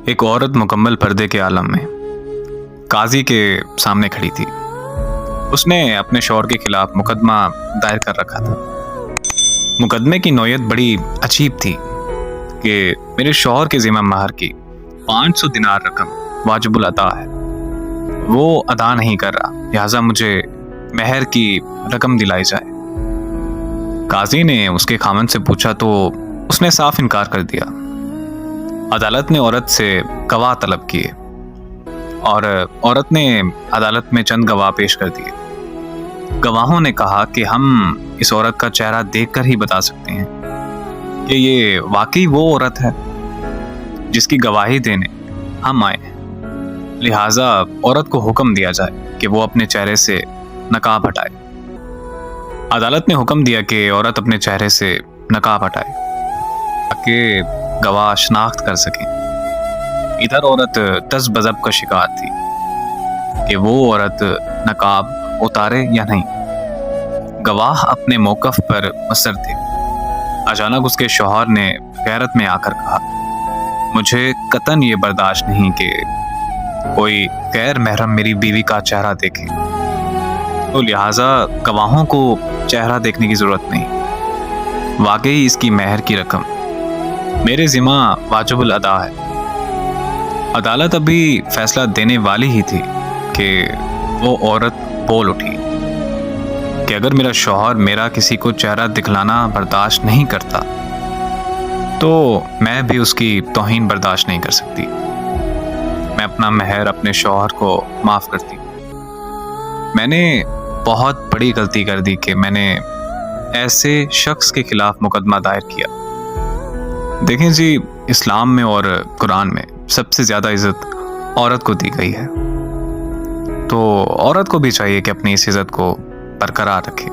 ایک عورت مکمل پردے کے عالم میں قاضی کے سامنے کھڑی تھی۔ اس نے اپنے شوہر کے خلاف مقدمہ دائر کر رکھا تھا۔ مقدمے کی نوعیت بڑی عجیب تھی کہ میرے شوہر کے ذمہ مہر کی 500 دینار رقم واجب الادا ہے، وہ ادا نہیں کر رہا، لہٰذا مجھے مہر کی رقم دلائی جائے۔ قاضی نے اس کے خاوند سے پوچھا تو اس نے صاف انکار کر دیا۔ عدالت نے عورت سے گواہ طلب کیے اور عورت نے عدالت میں چند گواہ پیش کر دیے۔ گواہوں نے کہا کہ ہم اس عورت کا چہرہ دیکھ کر ہی بتا سکتے ہیں کہ یہ واقعی وہ عورت ہے جس کی گواہی دینے ہم آئے ہیں، لہٰذا عورت کو حکم دیا جائے کہ وہ اپنے چہرے سے نقاب ہٹائے۔ عدالت نے حکم دیا کہ عورت اپنے چہرے سے نقاب ہٹائے تاکہ گواہ شناخت کر سکیں۔ ادھر عورت تذ بذب کا شکار تھی کہ وہ عورت نقاب اتارے یا نہیں۔ گواہ اپنے موقف پر مصر تھے۔ اچانک اس کے شوہر نے غیرت میں آ کر کہا، مجھے قطعاً یہ برداشت نہیں کہ کوئی غیر محرم میری بیوی کا چہرہ دیکھے، تو لہٰذا گواہوں کو چہرہ دیکھنے کی ضرورت نہیں۔ واقعی اس کی مہر کی رقم میرے ذمہ واجب الادا ہے۔ عدالت ابھی فیصلہ دینے والی ہی تھی کہ وہ عورت بول اٹھی کہ اگر میرا شوہر میرا کسی کو چہرہ دکھلانا برداشت نہیں کرتا تو میں بھی اس کی توہین برداشت نہیں کر سکتی۔ میں اپنا مہر اپنے شوہر کو معاف کرتی۔ میں نے بہت بڑی غلطی کر دی کہ میں نے ایسے شخص کے خلاف مقدمہ دائر کیا۔ دیکھیں جی، اسلام میں اور قرآن میں سب سے زیادہ عزت عورت کو دی گئی ہے، تو عورت کو بھی چاہیے کہ اپنی اس عزت کو برقرار رکھے۔